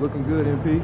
Looking good, MP.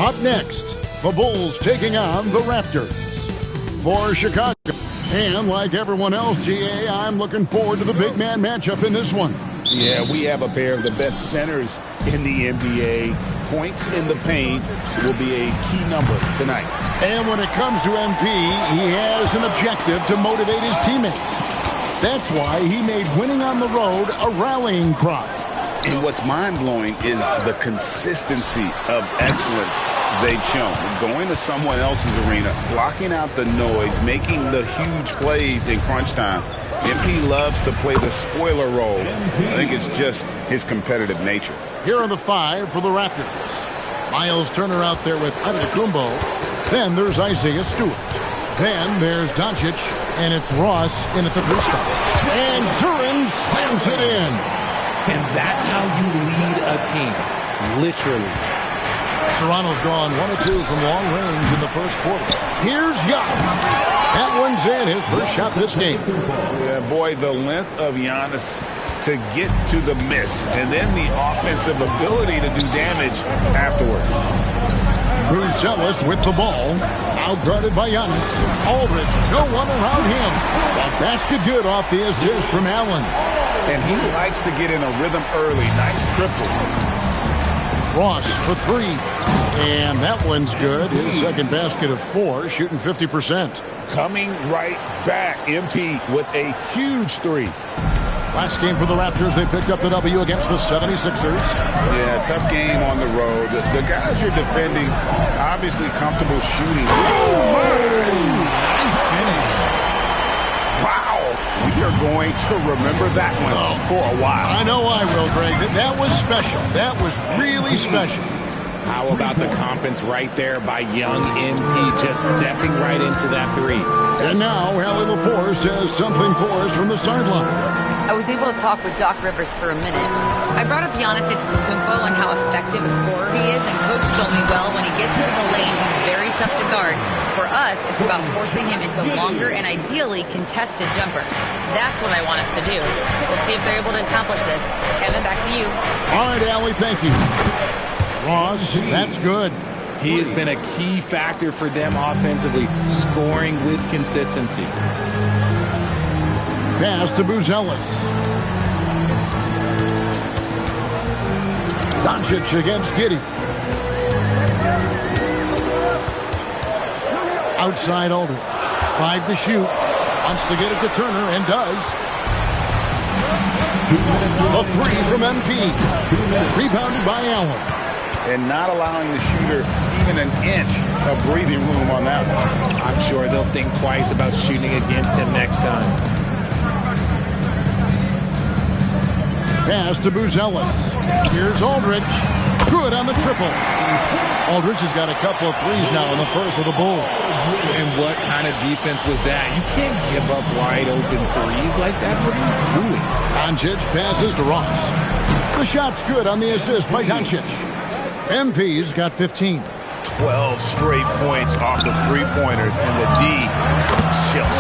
Up next, the Bulls taking on the Raptors. For Chicago, and like everyone else, GA, I'm looking forward to the big man matchup in this one. Yeah, we have a pair of the best centers in the NBA. Points in the paint will be a key number tonight. And when it comes to MP, he has an objective to motivate his teammates. That's why he made winning on the road a rallying cry. And what's mind-blowing is the consistency of excellence they've shown. Going to someone else's arena, blocking out the noise, making the huge plays in crunch time. MP loves to play the spoiler role. I think it's just his competitive nature. Here are the five for the Raptors. Miles Turner out there with Antetokounmpo. Then there's Isaiah Stewart. Then there's Doncic, and it's Ross in at the three spot. And Duran slams it in. And that's how you lead a team, literally. Toronto's gone 1 of 2 from long range in the first quarter. Here's Giannis. That one's in, his first shot this game. Yeah, boy, the length of Giannis to get to the miss, and then the offensive ability to do damage afterward. Bruce Ellis with the ball, outguarded by Giannis. Aldridge, no one around him. A basket good off the assist from Allen. And he likes to get in a rhythm early. Nice triple. Ross for three. And that one's good. His second basket of 4, shooting 50%. Coming right back. MP with a huge three. Last game for the Raptors, they picked up the W against the 76ers. Yeah, tough game on the road. The guys you're defending, obviously comfortable shooting. Oh, nice finish. Wow. We are going to remember that one for a while. I know I will, Greg. That was special. That was really special. How about the confidence right there by young MP just stepping right into that three. And now, Allie LaForce has something for us from the sideline. I was able to talk with Doc Rivers for a minute. I brought up Giannis Antetokounmpo and how effective a scorer he is, and Coach told me, well, when he gets into the lane, he's very tough to guard. For us, it's about forcing him into longer and ideally contested jumpers. That's what I want us to do. We'll see if they're able to accomplish this. Kevin, back to you. All right, Allie, thank you. Ross, that's good. He has been a key factor for them offensively, scoring with consistency. Pass to Buzelis. Doncic against Giddey. Outside Aldridge. 5 to shoot. Wants to get it to Turner and does. A three from MP. Rebounded by Allen. And not allowing the shooter even an inch of breathing room on that one. I'm sure they'll think twice about shooting against him next time. Pass to Buzelis. Here's Aldridge. Good on the triple. Aldridge has got a couple of threes now in the first with the Bulls. And what kind of defense was that? You can't give up wide open threes like that. What are you doing? Doncic passes to Ross. The shot's good on the assist by Doncic. MP's got 15. 12 straight points off of three-pointers, and the D chills.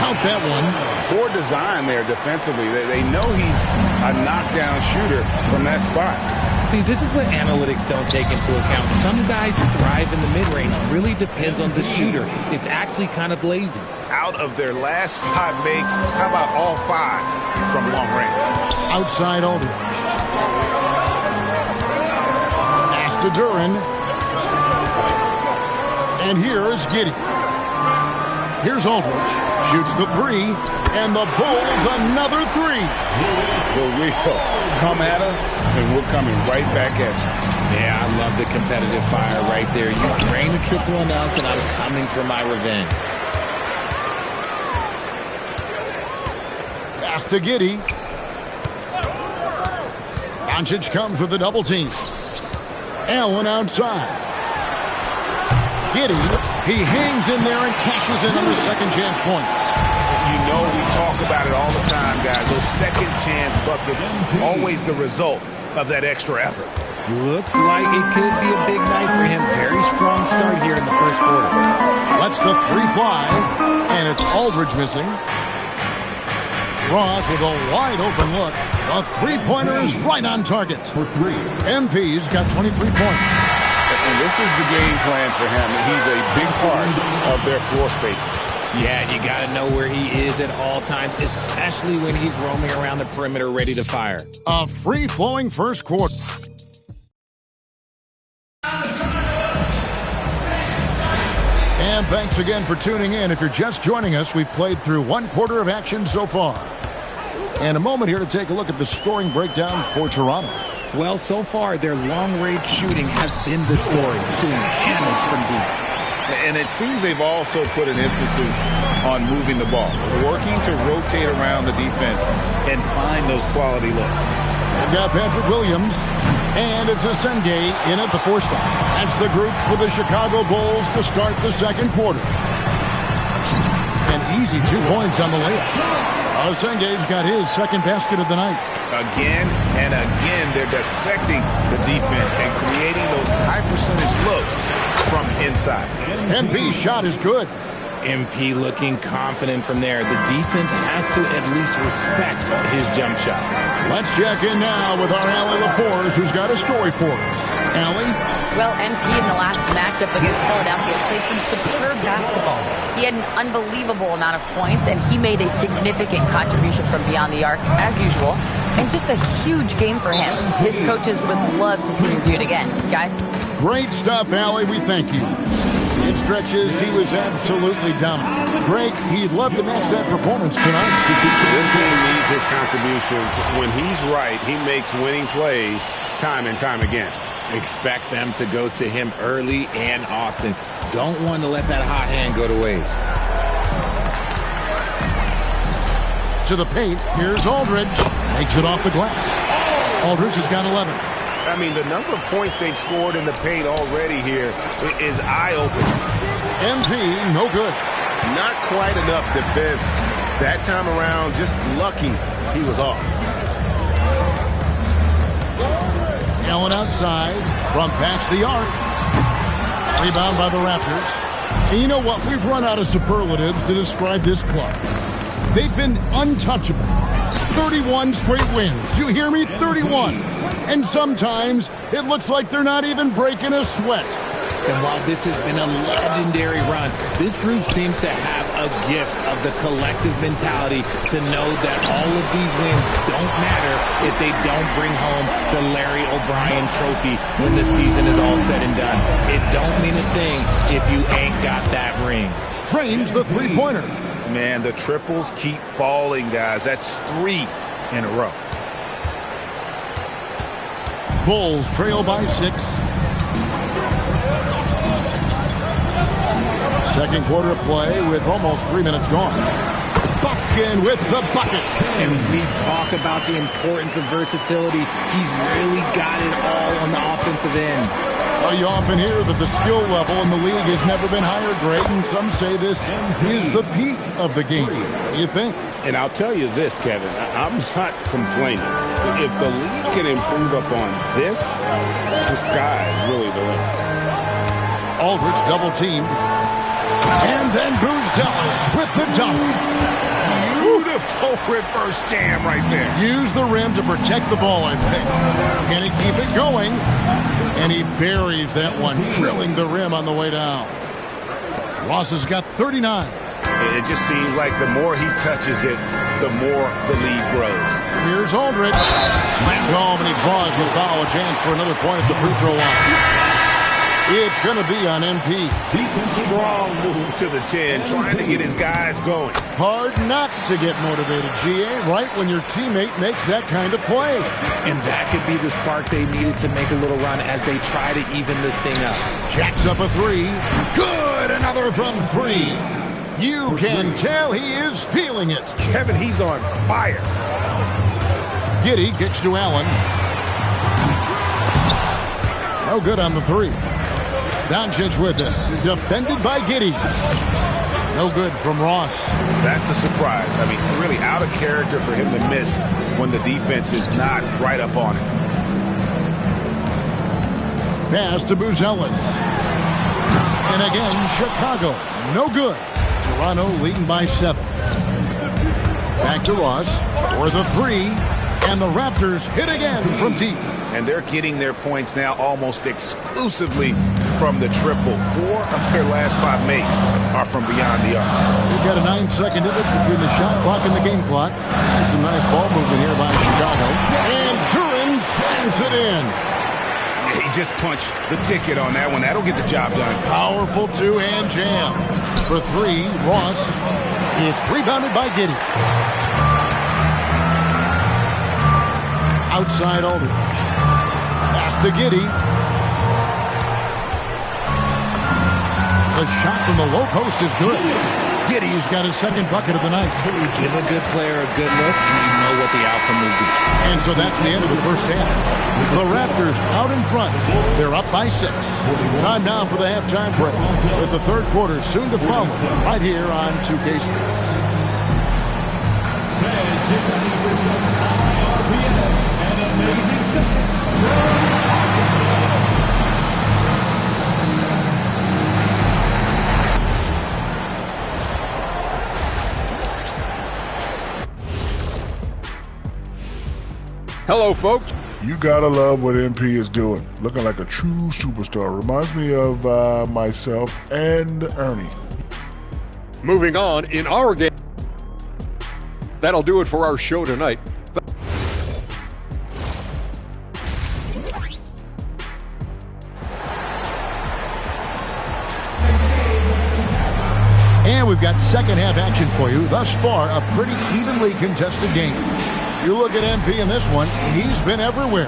Count that one. Poor design there defensively. They know he's a knockdown shooter from that spot. See, this is what analytics don't take into account. Some guys thrive in the mid-range. Really depends on the shooter. It's actually kind of lazy. Out of their last 5 makes, how about all 5 from long range? Outside Aldridge. Pass to Duran. And here's Giddey. Here's Aldridge. Shoots the 3. And the Bulls another 3. For real. Come at us, and we're coming right back at you. Yeah, I love the competitive fire right there. You drain a triple on us, and I'm coming for my revenge. Pass to Giddey. Doncic comes with a double team. Allen outside. Giddey, he hangs in there and cashes in on the second chance points. You know we talk about it all the time, guys. Those second chance buckets, always the result of that extra effort. Looks like it could be a big night for him. Very strong start here in the first quarter. Lets the 3 fly, and it's Aldridge missing. Ross with a wide open look. The three-pointer is right on target. For 3. MP's got 23 points. And this is the game plan for him. He's a big part of their floor spacing. Yeah, you got to know where he is at all times, especially when he's roaming around the perimeter ready to fire. A free-flowing first quarter. And thanks again for tuning in. If you're just joining us, we've played through 1 quarter of action so far. And a moment here to take a look at the scoring breakdown for Toronto. Well, so far, their long-range shooting has been the story, doing damage from deep. And it seems they've also put an emphasis on moving the ball, working to rotate around the defense and find those quality looks. They've got Patrick Williams, and it's Asenge in at the 4 spot. That's the group for the Chicago Bulls to start the second quarter. An easy 2 points on the layup. Asenge's got his second basket of the night. Again and again, they're dissecting the defense and creating those high-percentage looks from inside. MP's shot is good. MP looking confident from there. The defense has to at least respect his jump shot. Let's check in now with our Allie LaForce, who's got a story for us. Allie? Well, MP in the last matchup against Philadelphia played some superb basketball. He had an unbelievable amount of points, and he made a significant contribution from beyond the arc, as usual. And just a huge game for him. His coaches would love to see him do it again. Guys? Great stuff, Allie. We thank you. In stretches, he was absolutely dominant. Greg, he'd love to match that performance tonight. This team needs his contributions. When he's right, he makes winning plays time and time again. Expect them to go to him early and often. Don't want to let that hot hand go to waste. To the paint, here's Aldridge. Makes it off the glass. Aldridge has got 11. I mean, the number of points they've scored in the paint already here is eye-opening. MP, no good. Not quite enough defense that time around. Just lucky he was off. Allen outside from past the arc. Rebound by the Raptors. And you know what? We've run out of superlatives to describe this club. They've been untouchable. 31 straight wins. You hear me? 31. And sometimes it looks like they're not even breaking a sweat. And while this has been a legendary run, this group seems to have a gift of the collective mentality to know that all of these wins don't matter if they don't bring home the Larry O'Brien trophy when the season is all said and done. It don't mean a thing if you ain't got that ring. Trains the three-pointer. Man, the triples keep falling, guys. That's 3 in a row. Bulls trail by 6. Second quarter play with almost 3 minutes gone. Buffkin with the bucket. And we talk about the importance of versatility. He's really got it all on the offensive end. Well, you often hear that the skill level in the league has never been higher, Greg, and some say this is the peak of the game. What do you think? And I'll tell you this, Kevin, I'm not complaining. If the league can improve upon this, the sky is really the limit. Aldridge double teamed. And then Buzelis with the dunk. Beautiful reverse jam right there. Use the rim to protect the ball, I think. Can he keep it going? And he buries that one, drilling the rim on the way down. Ross has got 39. It just seems like the more he touches it, the more the lead grows. Here's Aldridge. Slammed home, and he draws the foul. A chance for another point at the free throw line. It's going to be on MP. Strong move to the 10, trying to get his guys going. Hard not to get motivated, GA, right when your teammate makes that kind of play. And that could be the spark they needed to make a little run as they try to even this thing up. Jacks up a three. Good, another from three. You can tell he is feeling it. Kevin, he's on fire. Giddey kicks to Allen. No good on the three. Doncic with it. Defended by Giddey. No good from Ross. That's a surprise. I mean, really out of character for him to miss when the defense is not right up on him. Pass to Buzelis. And again, Chicago. No good. Toronto leading by 7. Back to Ross for the three. And the Raptors hit again from deep. And they're getting their points now almost exclusively from the triple. 4 of their last 5 makes are from beyond the arc. We've got a 9-second difference between the shot clock and the game clock. And some nice ball movement here by Chicago. And Duran slams it in. He just punched the ticket on that one. That'll get the job done. Powerful two-hand jam. For 3, Ross. It's rebounded by Giddey. Outside Aldridge. Pass to Giddey. The shot from the low post is good. Giddey's got his second bucket of the night. Give a good player a good look, and you know what the outcome will be. And so that's the end of the first half. The Raptors out in front. They're up by 6. Time now for the halftime break, with the third quarter soon to follow right here on 2K Sports. Hello, folks. You gotta love what MP is doing. Looking like a true superstar. Reminds me of myself and Ernie. Moving on in our game. That'll do it for our show tonight. And we've got second half action for you. Thus far, a pretty evenly contested game. You look at MP in this one, he's been everywhere.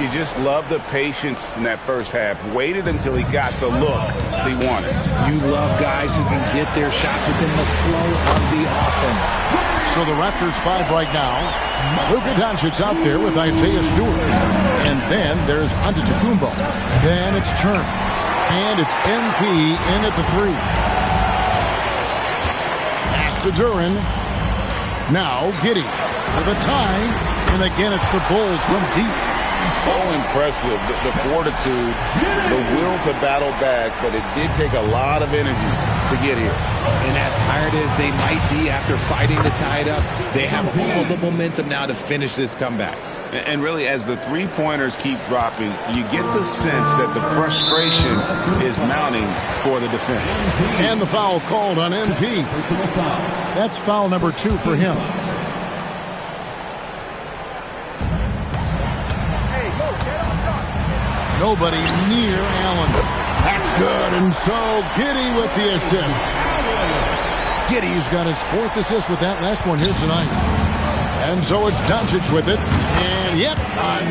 You just love the patience in that first half. Waited until he got the look he wanted. You love guys who can get their shots within the flow of the offense. So the Raptors 5 right now. Luka Doncic out there with Isaiah Stewart. And then there's Antetokounmpo. Then it's Turner. And it's MP in at the 3. Pass to Duran. Now Giddey. For the tie, and again it's the Bulls from deep. So impressive, the fortitude, the will to battle back, but it did take a lot of energy to get here. And as tired as they might be after fighting to tie it up, they have all the momentum now to finish this comeback. And really, as the three-pointers keep dropping, you get the sense that the frustration is mounting for the defense. And the foul called on MP. That's foul number 2 for him. Nobody near Allen. That's good, and so Giddey with the assist. Giddey's got his 4th assist with that last one here tonight. And so it's Doncic with it. And yep,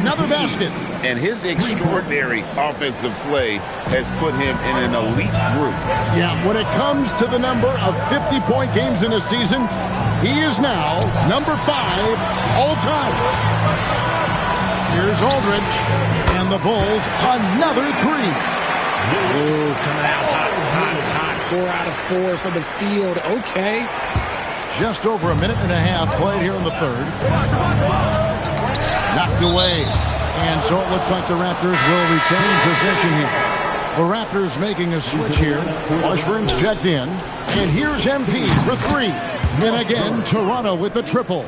another basket. And his extraordinary offensive play has put him in an elite group. Yeah, when it comes to the number of 50-point games in a season, he is now number 5 all time. Here's Aldridge. And the Bulls, another three. Ooh, coming out hot. 4 out of 4 for the field. Okay. Just over a minute and a half played here in the third. Knocked away. And so it looks like the Raptors will retain possession here. The Raptors making a switch here. Washburn's checked in. And here's MP for three. And again, Toronto with the triple.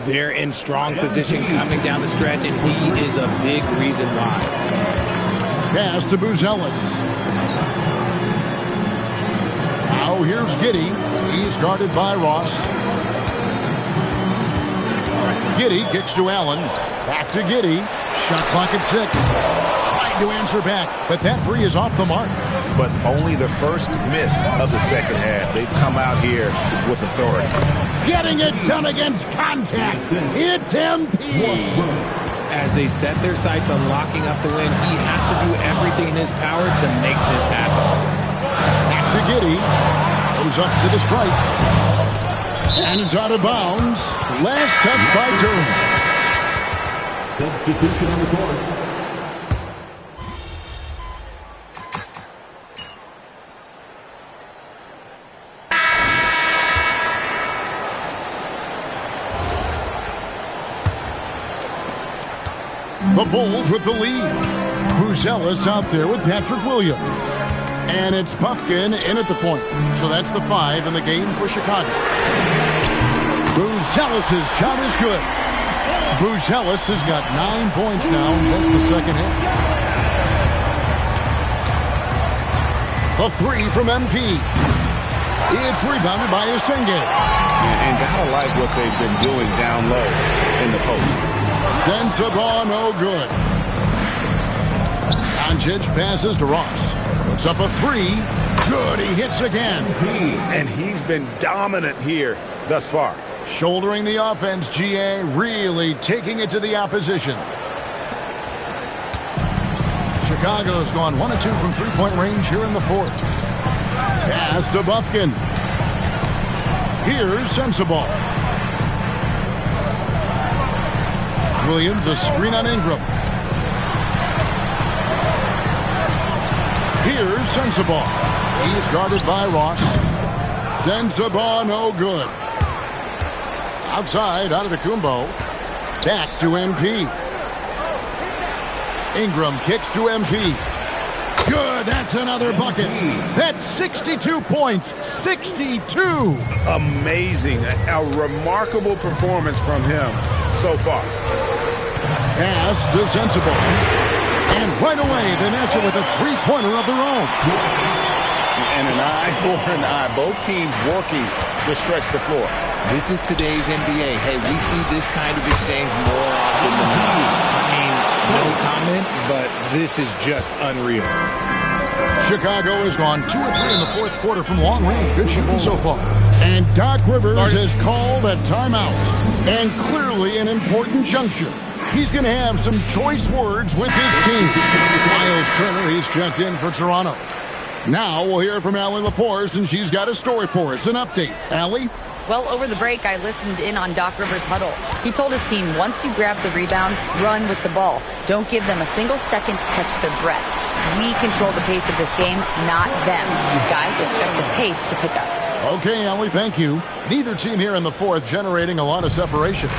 They're in strong position coming down the stretch, and he is a big reason why. Pass to Buzelis. Now here's Giddey. He's guarded by Ross. Giddey kicks to Allen. Back to Giddey. Shot clock at 6. Tried to answer back, but that three is off the mark. But only the first miss of the second half. They've come out here with authority. Getting it done against contact. It's MP. As they set their sights on locking up the win, he has to do everything in his power to make this happen. Back to Giddey. Goes up to the stripe. And it's out of bounds. Last touch by Durham. Substitution on the court. The Bulls with the lead. Buzelis out there with Patrick Williams. And it's Puffkin in at the point. So that's the 5 in the game for Chicago. Buzelis' shot is good. Buzelis has got 9 points now in just the second half. The three from MP. It's rebounded by Isenge. And gotta like what they've been doing down low in the post. Sensabaugh, no good. Doncic passes to Ross. Puts up a three. Good, he hits again. And he's been dominant here thus far. Shouldering the offense, GA, really taking it to the opposition. Chicago's gone 1 of 2 from three-point range here in the fourth. Pass to Buffkin. Here's Sensabaugh. Williams, a screen on Ingram. Here's Sensabaugh. He's guarded by Ross. Sensabaugh, no good. Outside, out of the Kumbo. Back to MP. Ingram kicks to MP. Good, that's another bucket. That's 62 points. 62. Amazing. A remarkable performance from him so far. Pass to Sensabaugh. And right away, they match it with a three-pointer of their own. And an eye for an eye. Both teams working to stretch the floor. This is today's NBA. Hey, we see this kind of exchange more often than not. I mean, no comment, but this is just unreal. Chicago has gone 2 of 3 in the fourth quarter from long range. Good shooting so far. And Doc Rivers has called a timeout. And clearly an important juncture. He's going to have some choice words with his team. Miles Turner, he's checked in for Toronto. Now we'll hear from Allie LaForce, and she's got a story for us. An update. Allie? Well, over the break, I listened in on Doc Rivers' huddle. He told his team, once you grab the rebound, run with the ball. Don't give them a single second to catch their breath. We control the pace of this game, not them. You guys expect the pace to pick up. Okay, Allie, thank you. Neither team here in the fourth generating a lot of separation.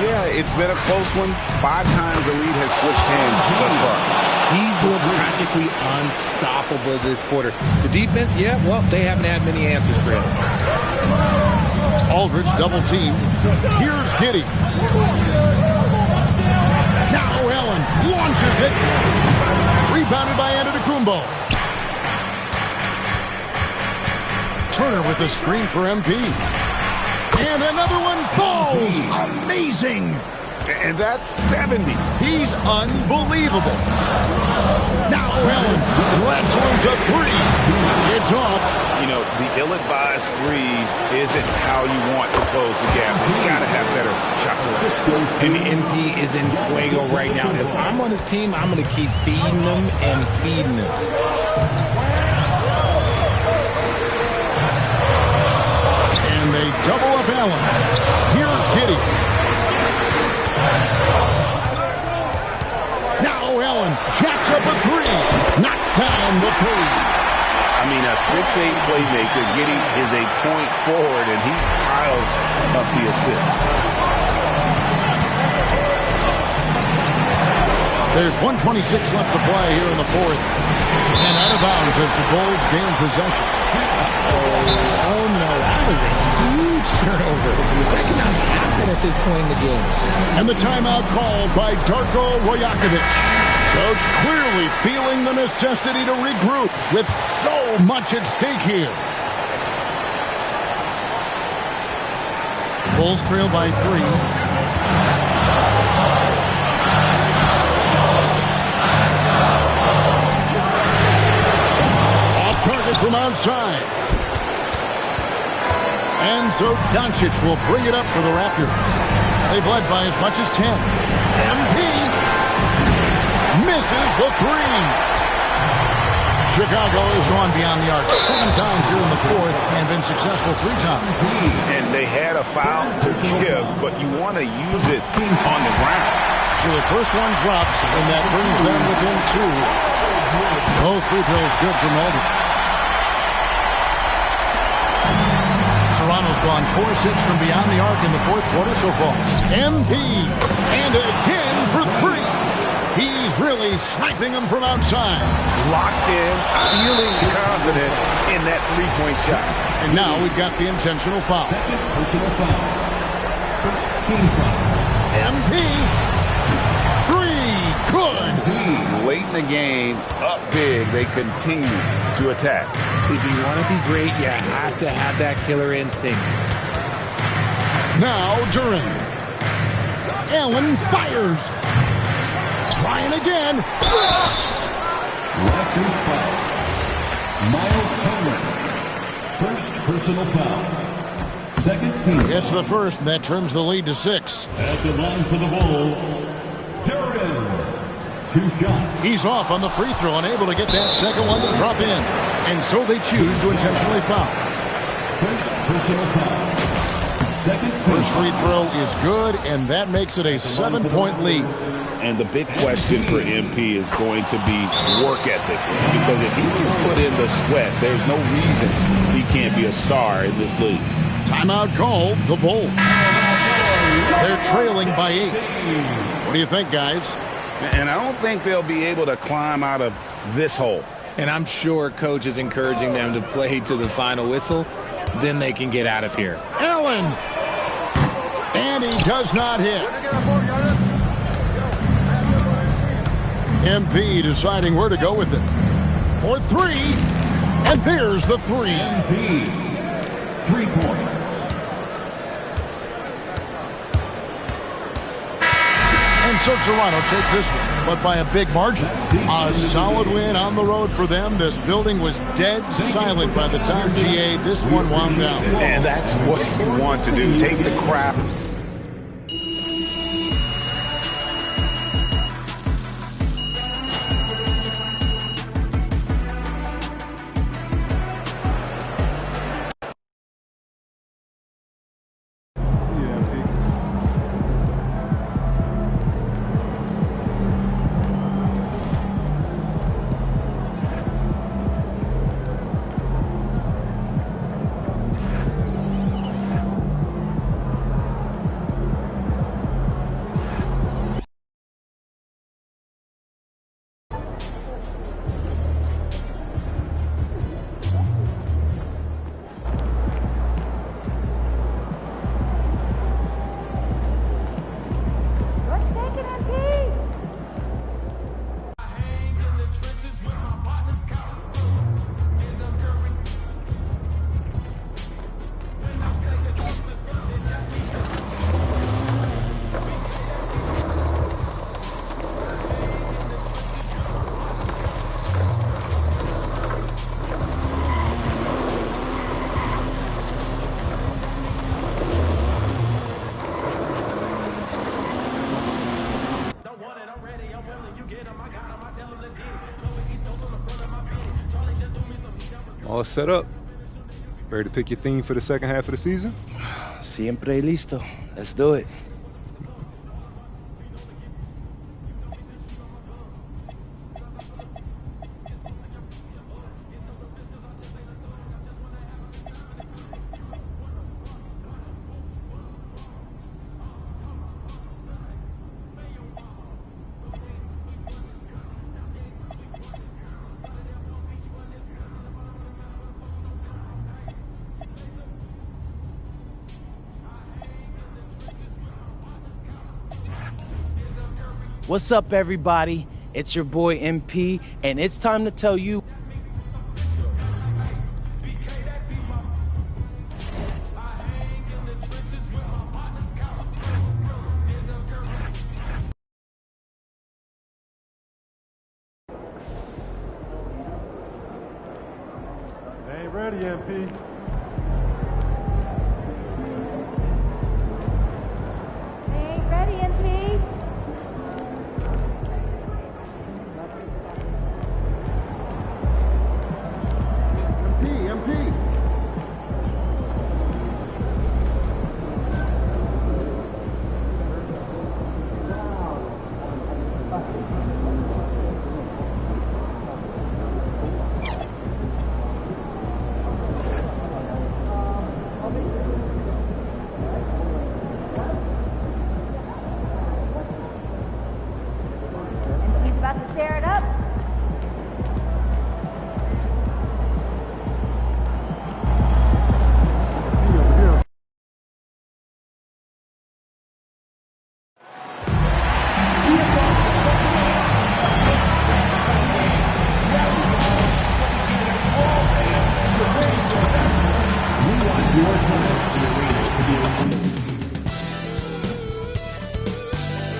Yeah, it's been a close one. 5 times the lead has switched hands thus far. He's looked practically unstoppable this quarter. The defense, yeah, well, they haven't had many answers for him. Aldridge double team. Here's Giddey. Now Allen launches it. Rebounded by Antetokounmpo. Turner with the screen for MP. And another one falls. Amazing. And that's 70. He's unbelievable. Now Allen lets loose a three. It's off. You know, the ill-advised threes isn't how you want to close the gap. You got to have better shot selection. And the NP is in fuego right now. If I'm on his team, I'm going to keep feeding them and feeding them. And they double up Allen. Here's Giddey. three. I mean, a 6'8" playmaker is a point forward, and he piles up the assist. There's 1:26 left to play here in the fourth. And out of bounds as the Bulls gain possession. Oh, no, that was a huge turnover. That cannot happen at this point in the game. And the timeout called by Darko Rajakovic. Coach clearly feeling the necessity to regroup with so much at stake here. Bulls trail by 3. Target from outside. And so Doncic will bring it up for the Raptors. They've led by as much as 10. MP misses the three. Chicago has gone beyond the arc 7 times here in the fourth and been successful 3 times. And they had a foul to give, but you want to use it on the ground. So the first one drops, and that brings them within 2. Both free throws good for Melbourne. Toronto's gone 4-6 from beyond the arc in the fourth quarter so far. MP, and again for 3. He's really sniping them from outside. Locked in, feeling confident in that three-point shot. And now we've got the intentional foul. Personal foul. First team foul. MP, 3, good. Late in the game, up big, they continue to attack. If you want to be great, you have to have that killer instinct. Now Duran. Allen fires. Trying again. Raptors foul. Miles Turner. First personal foul. Second team. Gets the first, and that trims the lead to 6. At the line for the Bulls, Duran. 2 shots. He's off on the free throw, unable to get that second one to drop in. And so they choose to intentionally foul. First personal foul. Second team. First free throw is good, and that makes it a 7-point lead. And the big question for MP is going to be work ethic. Because if he can put in the sweat, there's no reason he can't be a star in this league. Timeout called, the Bulls. They're trailing by 8. What do you think, guys? And I don't think they'll be able to climb out of this hole. And I'm sure coach is encouraging them to play to the final whistle. Then they can get out of here. Allen. And he does not hit. MP deciding where to go with it. For 3. And there's the 3. MP's 3 points. And so Toronto takes this one, but by a big margin. A solid win on the road for them. This building was dead silent by the time GA this one wound down. And that's what you want to do. Take the crowd. All set up. Ready to pick your theme for the second half of the season? Siempre listo. Let's do it. What's up, everybody? It's your boy MP, and it's time to tell you. They ain't ready, MP. They ain't ready, MP. MP. He's about to tear it up.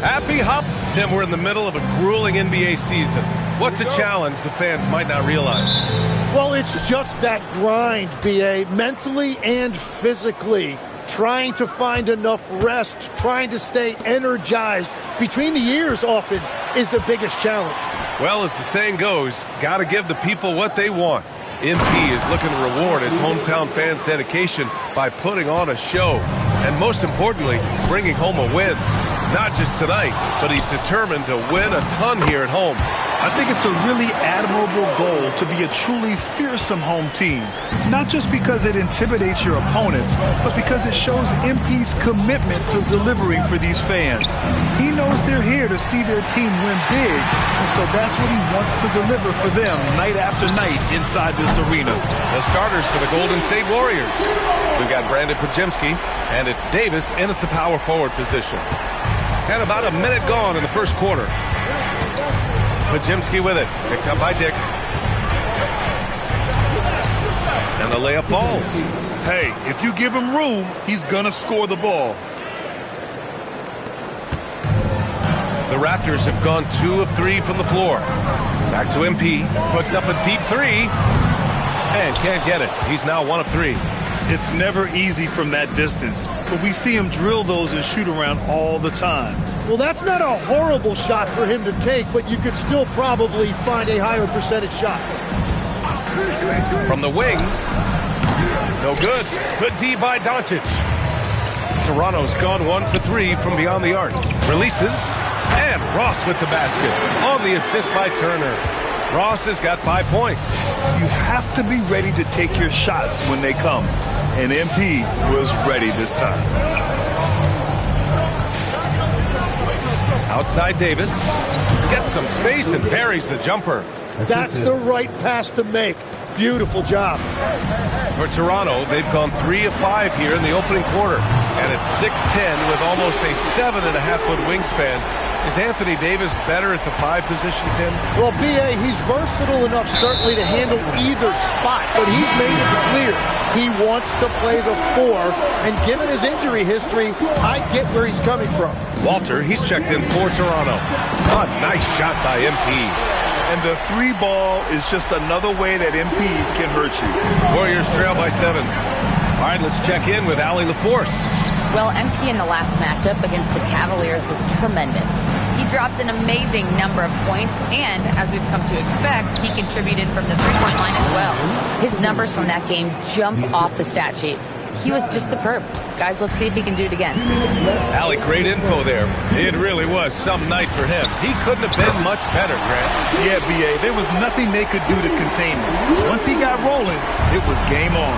Happy hop, Tim. We're in the middle of a grueling NBA season. What's a challenge the fans might not realize? Well, it's just that grind, BA, mentally and physically. Trying to find enough rest, trying to stay energized between the years often is the biggest challenge. Well, as the saying goes, gotta give the people what they want. MP is looking to reward his hometown fans' dedication by putting on a show. And most importantly, bringing home a win. Not just tonight, but he's determined to win a ton here at home. I think it's a really admirable goal to be a truly fearsome home team. Not just because it intimidates your opponents, but because it shows MP's commitment to delivering for these fans. He knows they're here to see their team win big, and so that's what he wants to deliver for them night after night inside this arena. The starters for the Golden State Warriors. We've got Brandon Pajemski, and it's Davis in at the power forward position. And about a minute gone in the first quarter. Pajemski with it, picked up by Dick. And the layup falls. Hey, if you give him room, he's gonna score the ball. The Raptors have gone 2 of 3 from the floor. Back to MP, puts up a deep three, and can't get it. He's now 1 of 3. It's never easy from that distance, but we see him drill those and shoot around all the time. Well, that's not a horrible shot for him to take, but you could still probably find a higher percentage shot. From the wing, no good. Good D by Doncic. Toronto's gone 1 for 3 from beyond the arc. Releases, and Ross with the basket on the assist by Turner. Ross has got 5 points. You have to be ready to take your shots when they come, and MP was ready this time. Outside Davis, gets some space and buries the jumper. That's the right pass to make. Beautiful job. For Toronto, they've gone 3 of 5 here in the opening quarter, and it's 6'10" with almost a 7.5-foot wingspan. Is Anthony Davis better at the 5 position, Tim? Well, BA, he's versatile enough certainly to handle either spot, but he's made it clear he wants to play the 4, and given his injury history, I get where he's coming from. Walter, he's checked in for Toronto. A nice shot by MP. And the 3 ball is just another way that MP can hurt you. Warriors trail by 7. All right, let's check in with Allie LaForce. Well, MP in the last matchup against the Cavaliers was tremendous. He dropped an amazing number of points, and as we've come to expect, he contributed from the three-point line as well. His numbers from that game jump off the stat sheet. He was just superb. Guys, let's see if he can do it again. Allie, great info there. It really was some night for him. He couldn't have been much better, Grant. Yeah, BA, there was nothing they could do to contain him. Once he got rolling, it was game on.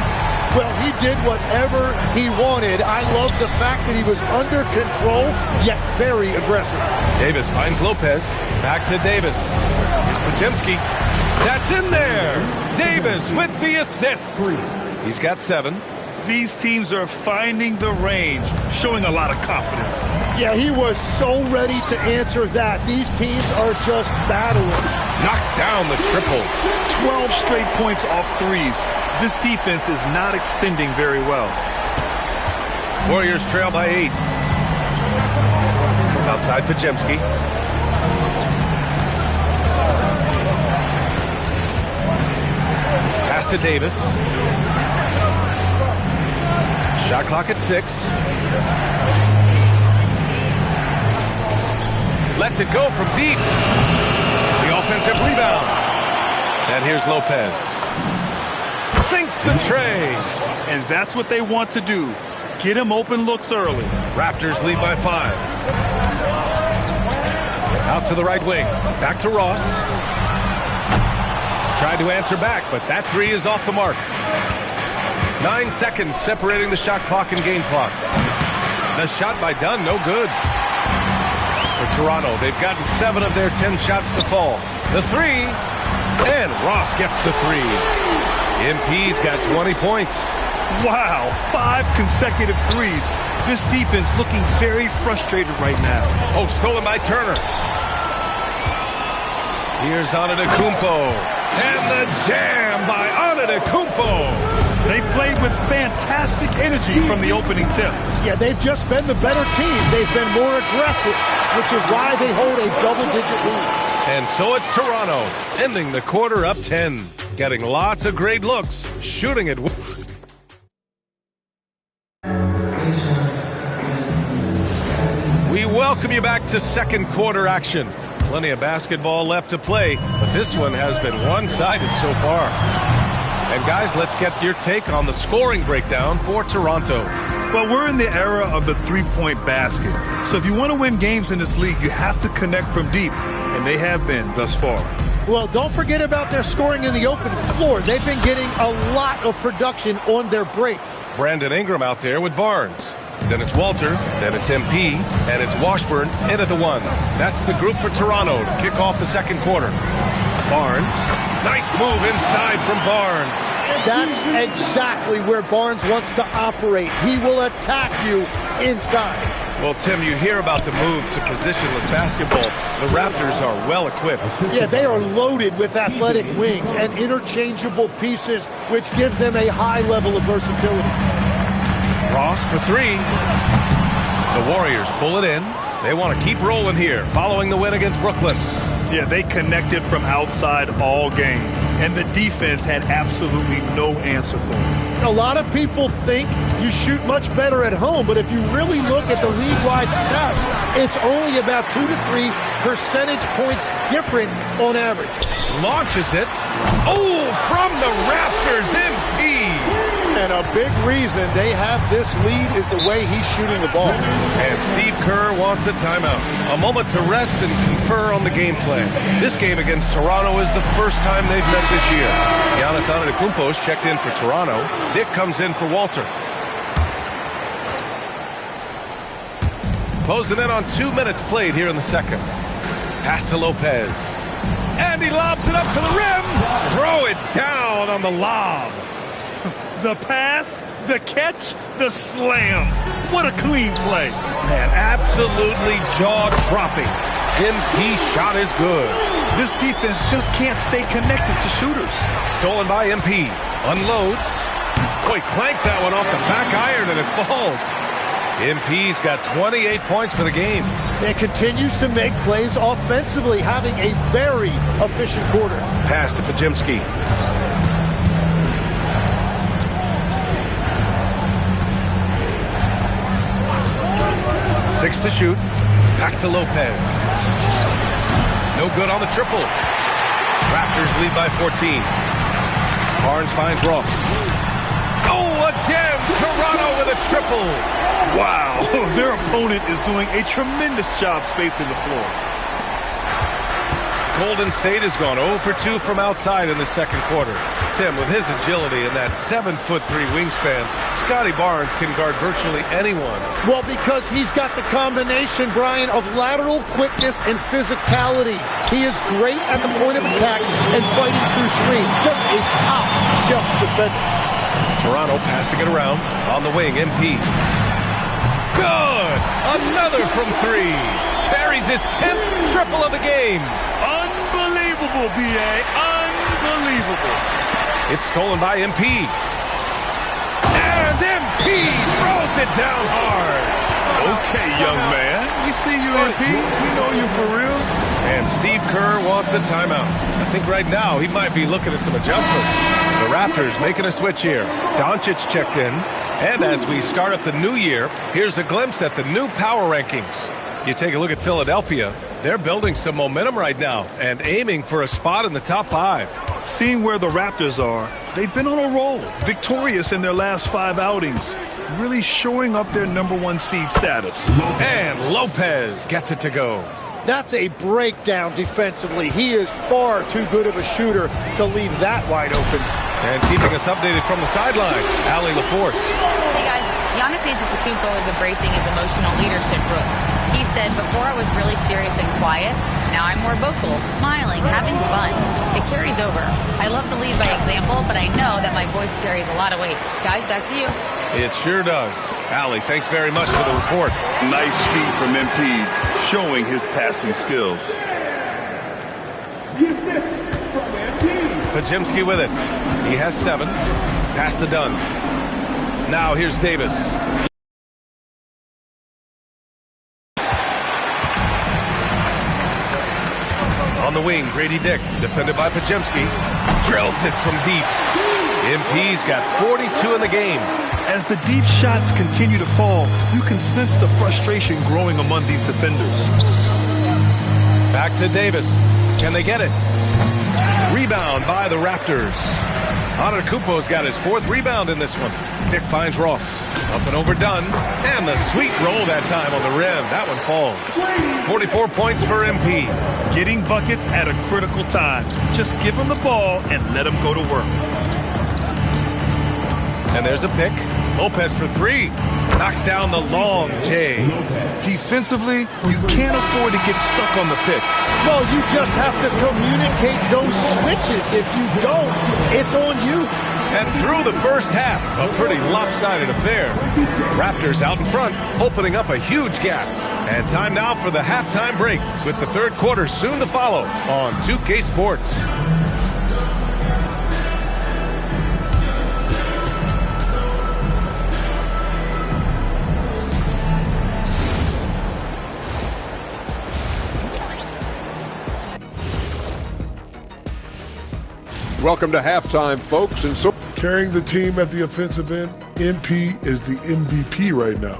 Well, he did whatever he wanted. I love the fact that he was under control, yet very aggressive. Davis finds Lopez. Back to Davis. Here's Pajemski. That's in there. Davis with the assist. He's got 7. These teams are finding the range, showing a lot of confidence. Yeah, he was so ready to answer that. These teams are just battling. Knocks down the triple. 12 straight points off threes. This defense is not extending very well. Warriors trail by 8. Outside Pajemski. Pass to Davis. Shot clock at 6. Lets it go from deep. The offensive rebound. And here's Lopez. Sinks the tray. And that's what they want to do. Get him open looks early. Raptors lead by 5. Out to the right wing. Back to Ross. Tried to answer back, but that 3 is off the mark. 9 seconds separating the shot clock and game clock. The shot by Dunn, no good. For Toronto, they've gotten 7 of their 10 shots to fall. The 3, and Ross gets the 3. MP's got 20 points. Wow, 5 consecutive threes. This defense looking very frustrated right now. Oh, stolen by Turner. Here's Antetokounmpo. And the jam by Antetokounmpo. They played with fantastic energy from the opening tip. Yeah, they've just been the better team. They've been more aggressive, which is why they hold a double-digit lead. And so it's Toronto, ending the quarter up 10. Getting lots of great looks, shooting it. We welcome you back to second quarter action. Plenty of basketball left to play, but this one has been one-sided so far. And guys, let's get your take on the scoring breakdown for Toronto. Well, we're in the era of the three-point basket. So if you want to win games in this league, you have to connect from deep, and they have been thus far. Well, don't forget about their scoring in the open floor. They've been getting a lot of production on their break. Brandon Ingram out there with Barnes. Then it's Walter, then it's MP, and it's Washburn in at the 1. That's the group for Toronto to kick off the second quarter. Barnes, nice move inside from Barnes. That's exactly where Barnes wants to operate. He will attack you inside. Well, Tim, you hear about the move to positionless basketball. The Raptors are well equipped. Yeah, they are loaded with athletic wings and interchangeable pieces, which gives them a high level of versatility. Ross for 3. The Warriors pull it in. They want to keep rolling here, following the win against Brooklyn. Yeah, they connected from outside all game, and the defense had absolutely no answer for it. A lot of people think you shoot much better at home, but if you really look at the league-wide stats, it's only about 2 to 3 percentage points different on average. Launches it. Oh, from the rafters, MP. And a big reason they have this lead is the way he's shooting the ball. And Steve Kerr wants a timeout. A moment to rest and confer on the game plan. This game against Toronto is the first time they've met this year. Giannis Antetokounmpo's checked in for Toronto. Dick comes in for Walter. Closing in on 2 minutes played here in the second. Pass to Lopez. And he lobs it up to the rim. Throw it down on the lob. The pass, the catch, the slam. What a clean play. Man, absolutely jaw-dropping. MP shot is good. This defense just can't stay connected to shooters. Stolen by MP. Unloads. Boy, clanks that one off the back iron and it falls. MP's got 28 points for the game. And continues to make plays offensively, having a very efficient quarter. Pass to Pajemski. 6 to shoot. Back to Lopez. No good on the triple. Raptors lead by 14. Barnes finds Ross. Oh, again! Toronto with a triple. Wow, their opponent is doing a tremendous job spacing the floor. Golden State has gone 0 for 2 from outside in the second quarter. Tim, with his agility and that 7'3" wingspan, Scotty Barnes can guard virtually anyone. Well, because he's got the combination, Brian, of lateral quickness and physicality. He is great at the point of attack and fighting through screens. Just a top-shelf defender. Toronto passing it around on the wing. MP. Good! Another from three. Buries his 10th triple of the game. Unbelievable, B.A. Unbelievable. It's stolen by MP. And MP throws it down hard. Okay, young man. We see you, MP. We know you for real. And Steve Kerr wants a timeout. I think right now he might be looking at some adjustments. The Raptors making a switch here. Doncic checked in. And as we start up the new year, here's a glimpse at the new power rankings. You take a look at Philadelphia. They're building some momentum right now and aiming for a spot in the top 5. Seeing where the Raptors are, they've been on a roll, victorious in their last 5 outings, really showing up their #1 seed status. And Lopez gets it to go. That's a breakdown defensively. He is far too good of a shooter to leave that wide open. And keeping us updated from the sideline, Allie LaForce. Hey guys, Giannis Antetokounmpo is embracing his emotional leadership role. He said, before I was really serious and quiet, now I'm more vocal, smiling, having fun. It carries over. I love to lead by example, but I know that my voice carries a lot of weight. Guys, back to you. It sure does. Allie, thanks very much for the report. Nice feed from MP, showing his passing skills. Podziemski with it. He has 7. Pass to Dunn. Now here's Davis. On the wing, Grady Dick, defended by Podziemski. Drills it from deep. MP's got 42 in the game. As the deep shots continue to fall, you can sense the frustration growing among these defenders. Back to Davis. Can they get it? Rebound by the Raptors. Antetokounmpo's got his 4th rebound in this one. Dick finds Ross. Up and over Dunn. And the sweet roll that time on the rim. That one falls. 44 points for MP. Getting buckets at a critical time. Just give him the ball and let him go to work. And there's a pick. Lopez for 3. Knocks down the long J. Defensively, you can't afford to get stuck on the pick. Well, you just have to communicate those switches. If you don't, it's on you. And through the first half, a pretty lopsided affair. Raptors out in front, opening up a huge gap. And time now for the halftime break, with the 3rd quarter soon to follow on 2K Sports. Welcome to halftime, folks. And so Carrying the team at the offensive end, MP is the MVP right now.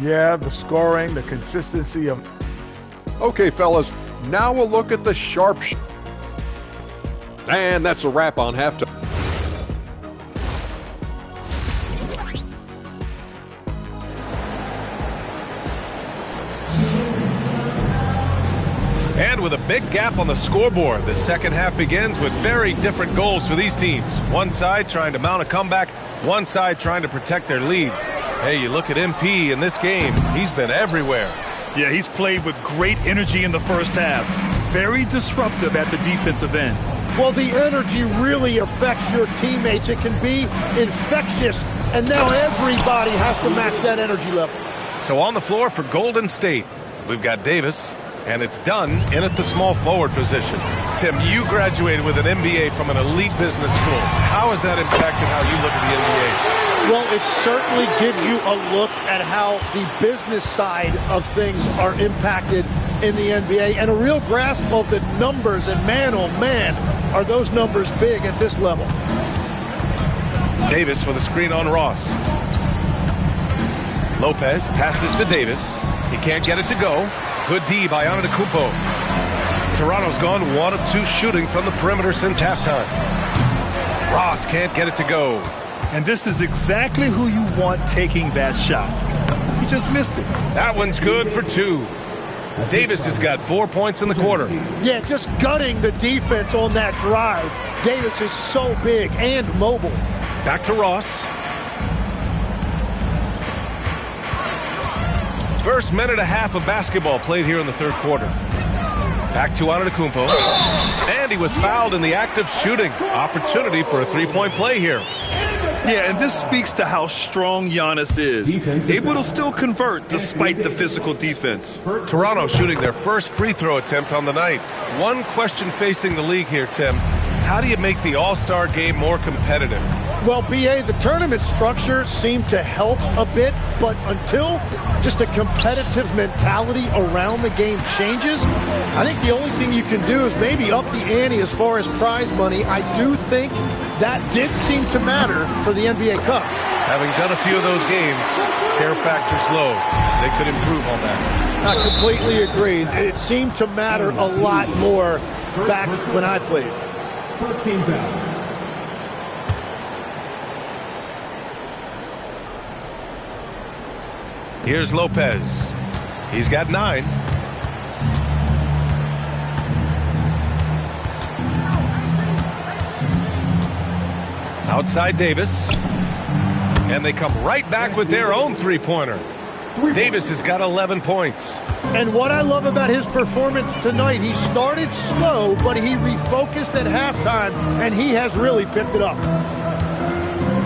Yeah, the scoring, the consistency of... Okay, fellas, now we'll look at the sharp and that's a wrap on halftime. And with a big gap on the scoreboard, the second half begins with very different goals for these teams. One side trying to mount a comeback, one side trying to protect their lead. Hey, you look at MP in this game, he's been everywhere. Yeah, he's played with great energy in the first half. Very disruptive at the defensive end. Well, the energy really affects your teammates. It can be infectious, and now everybody has to match that energy level. So on the floor for Golden State, we've got Davis. And it's done in at the small forward position. Tim, you graduated with an MBA from an elite business school. How has that impacted how you look at the NBA? Well, it certainly gives you a look at how the business side of things are impacted in the NBA and a real grasp of the numbers. And man, oh man, are those numbers big at this level. Davis with a screen on Ross. Lopez passes to Davis. He can't get it to go. Good D by Antetokounmpo. Toronto's gone 1 of 2 shooting from the perimeter since halftime. Ross can't get it to go. And this is exactly who you want taking that shot. He just missed it. That one's good for 2. Davis has got 4 points in the quarter. Yeah, just gutting the defense on that drive. Davis is so big and mobile. Back to Ross. First minute and a half of basketball played here in the 3rd quarter. Back to Antetokounmpo. And he was fouled in the act of shooting. Opportunity for a 3-point play here. Yeah, and this speaks to how strong Giannis is. Able to still convert despite the physical defense. Toronto shooting their first free throw attempt on the night. One question facing the league here, Tim. How do you make the All-Star game more competitive? Well, BA, the tournament structure seemed to help a bit, but until just a competitive mentality around the game changes, I think the only thing you can do is maybe up the ante as far as prize money. I do think that did seem to matter for the NBA Cup. Having done a few of those games, care factor's low. They could improve on that. I completely agree. It seemed to matter a lot more back when I played. First team foul. Here's Lopez. He's got 9. Outside Davis. And they come right back with their own three-pointer. Davis has got 11 points. And what I love about his performance tonight, he started slow, but he refocused at halftime, and he has really picked it up.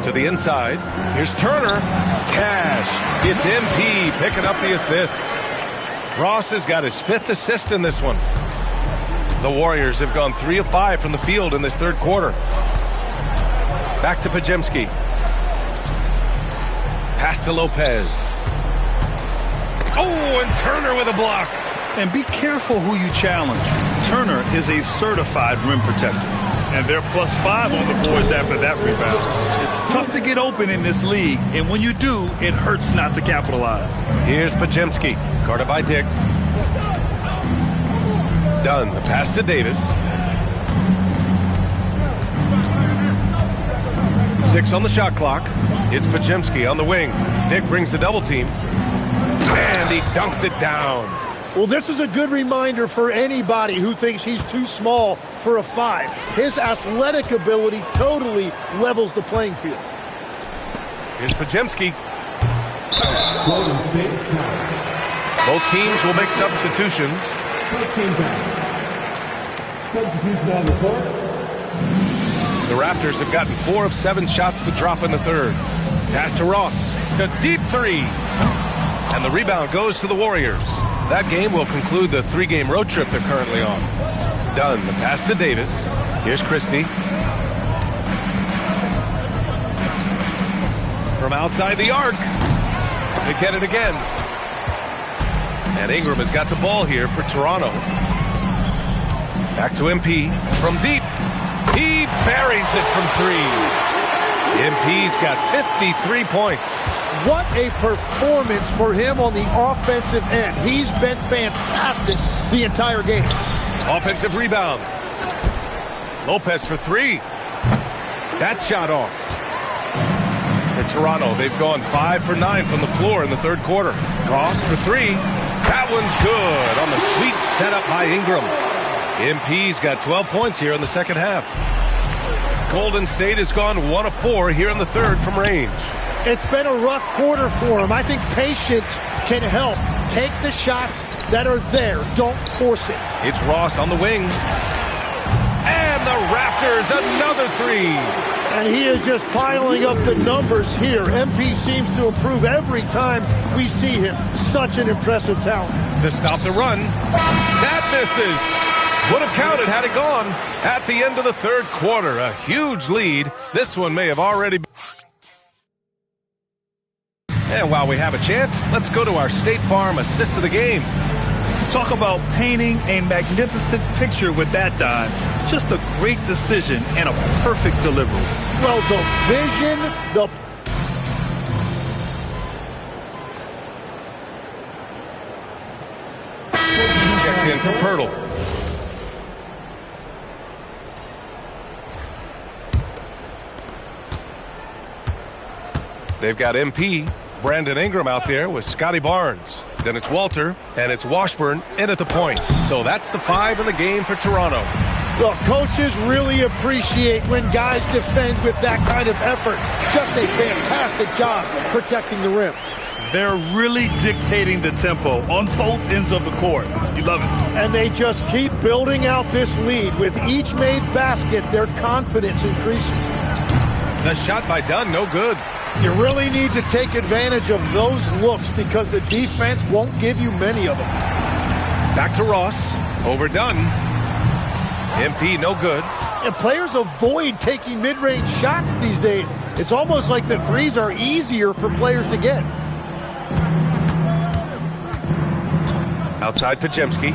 To the inside. Here's Turner. Cash. It's MP picking up the assist. Ross has got his 5th assist in this one. The Warriors have gone 3 of 5 from the field in this third quarter. Back to Pajemski. Pass to Lopez. Oh, and Turner with a block. And be careful who you challenge. Turner is a certified rim protector. And they're +5 on the boards after that rebound. It's tough to get open in this league, and when you do, it hurts not to capitalize. Here's Pajemski, guarded by Dick. Dunn, the pass to Davis. 6 on the shot clock. It's Pajemski on the wing. Dick brings the double team. And he dunks it down. Well, this is a good reminder for anybody who thinks he's too small for a 5. His athletic ability totally levels the playing field. Here's Pajemski. Both teams will make substitutions. First team foul. Substitution on the court. The Raptors have gotten 4 of 7 shots to drop in the third. Pass to Ross. The deep 3. And the rebound goes to the Warriors. That game will conclude the 3-game road trip they're currently on. Dunn, the pass to Davis. Here's Christie. From outside the arc. They get it again. And Ingram has got the ball here for Toronto. Back to MP. From deep. He buries it from 3. MP's got 53 points. What a performance for him on the offensive end. He's been fantastic the entire game. Offensive rebound. Lopez for 3. That shot off. For Toronto, they've gone 5 for 9 from the floor in the third quarter. Ross for 3. That one's good on the sweet setup by Ingram. MP's got 12 points here in the second half. Golden State has gone 1 of 4 here in the third from range. It's been a rough quarter for him. I think patience can help. Take the shots that are there. Don't force it. It's Ross on the wing. And the Raptors, another 3. And he is just piling up the numbers here. MP seems to improve every time we see him. Such an impressive talent. To stop the run. That misses. Would have counted had it gone at the end of the third quarter. A huge lead. This one may have already been. And while we have a chance, let's go to our State Farm assist of the game. Talk about painting a magnificent picture with that dive. Just a great decision and a perfect delivery. Well, the vision, the... Checked in for Pirtle. They've got MP, Brandon Ingram out there with Scotty Barnes. Then it's Walter, and it's Washburn in at the point. So that's the 5 in the game for Toronto. The coaches really appreciate when guys defend with that kind of effort. Just a fantastic job protecting the rim. They're really dictating the tempo on both ends of the court. You love it. And they just keep building out this lead. With each made basket, their confidence increases. The shot by Dunn, no good. You really need to take advantage of those looks because the defense won't give you many of them. Back to Ross. Over Dunn. MP, no good. And players avoid taking mid-range shots these days. It's almost like the threes are easier for players to get. Outside Pajemski.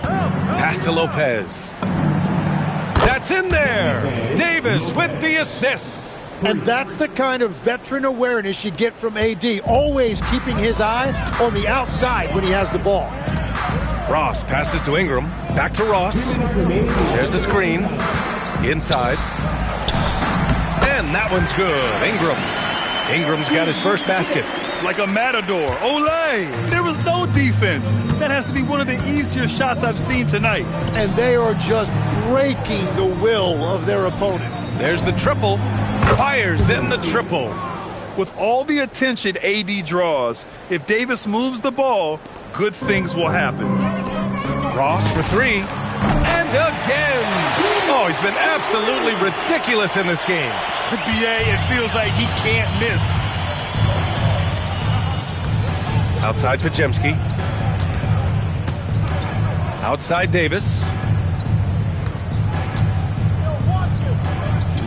Pass to Lopez. That's in there. Davis with the assist. And that's the kind of veteran awareness you get from AD, always keeping his eye on the outside when he has the ball. Ross passes to Ingram. Back to Ross. There's a screen. Inside. And that one's good. Ingram's got his first basket. Like a matador. Olay! There was no defense. That has to be one of the easier shots I've seen tonight. And they are just breaking the will of their opponent. There's the triple. Fires in the triple. With all the attention AD draws, if Davis moves the ball, good things will happen. Ross for three. And again. Oh, he's been absolutely ridiculous in this game. BA, it feels like he can't miss. Outside Pajemski. Outside Davis.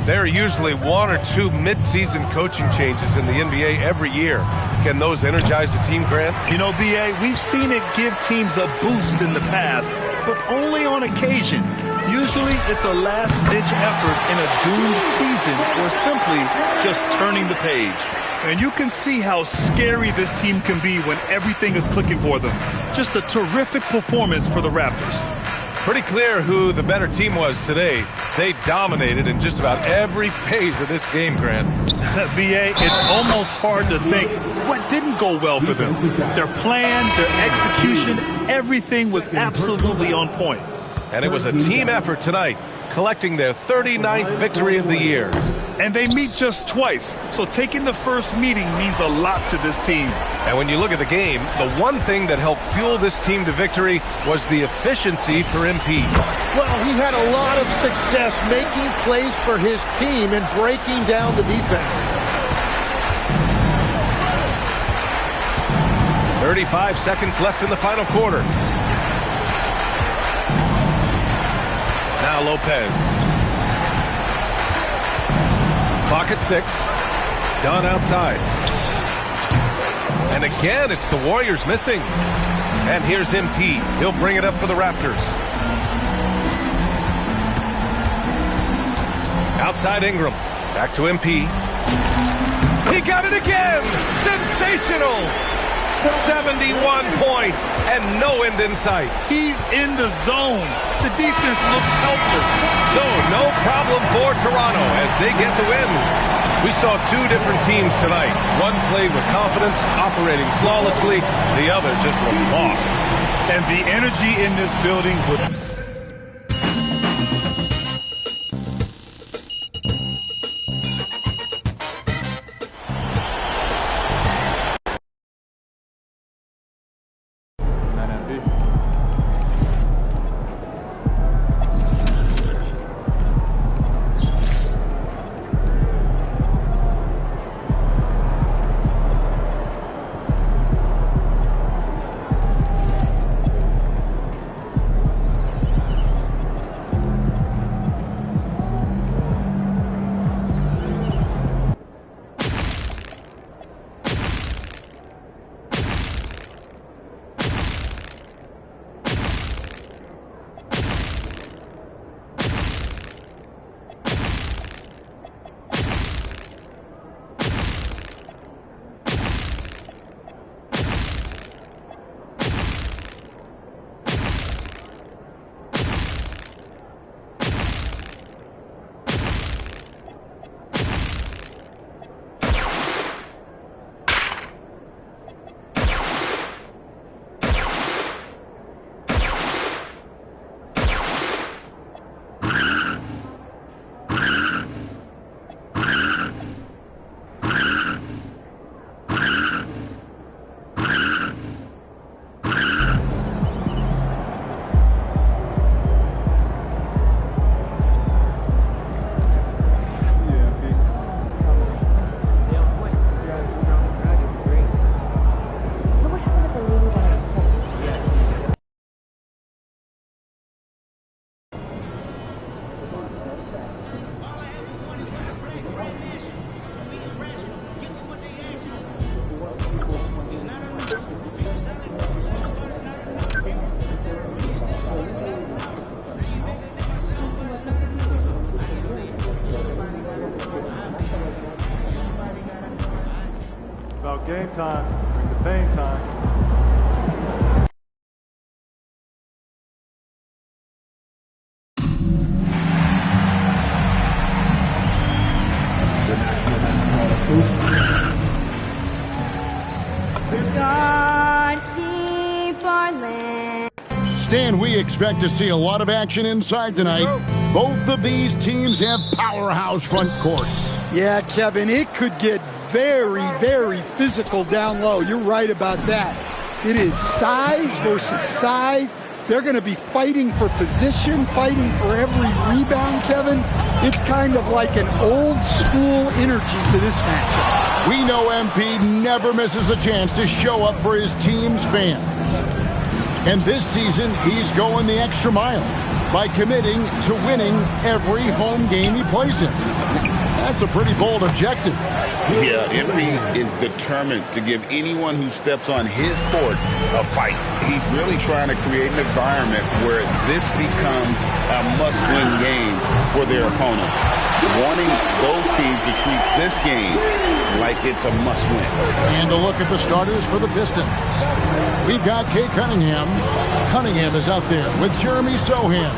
There are usually one or two mid-season coaching changes in the NBA every year. Can those energize the team, Grant? You know, BA, we've seen it give teams a boost in the past, but only on occasion. Usually it's a last-ditch effort in a doomed season or simply just turning the page. And you can see how scary this team can be when everything is clicking for them. Just a terrific performance for the Raptors. Pretty clear who the better team was today. They dominated in just about every phase of this game, Grant. BA, it's almost hard to think what didn't go well for them. Their plan, their execution, everything was absolutely on point. And it was a team effort tonight, collecting their 39th victory of the year. And they meet just twice, so taking the first meeting means a lot to this team. And when you look at the game, the one thing that helped fuel this team to victory was the efficiency for MP. Well, he had a lot of success making plays for his team and breaking down the defense. 35 seconds left in the final quarter. Now Lopez. Clock at 6. Dunn outside. And again, it's the Warriors missing. And here's MP. He'll bring it up for the Raptors. Outside Ingram. Back to MP. He got it again! Sensational! 71 points and no end in sight. He's in the zone. The defense looks helpless. So no problem for Toronto as they get the win. We saw two different teams tonight. One played with confidence, operating flawlessly. The other just looked lost. And the energy in this building would... About game time. Bring the pain time. God keep our land. Stan, we expect to see a lot of action inside tonight. Both of these teams have powerhouse front courts. Yeah, Kevin, it could get very, very physical down low. You're right about that. It is size versus size. They're going to be fighting for position, fighting for every rebound, Kevin. It's kind of like an old school energy to this matchup. We know MP never misses a chance to show up for his team's fans. And this season, he's going the extra mile by committing to winning every home game he plays in. That's a pretty bold objective. Yeah, MP is determined to give anyone who steps on his court a fight. He's really trying to create an environment where this becomes a must-win game for their opponents, wanting those teams to treat this game like it's a must-win. And a look at the starters for the Pistons. We've got Kay Cunningham. Cunningham is out there with Jeremy Sohan.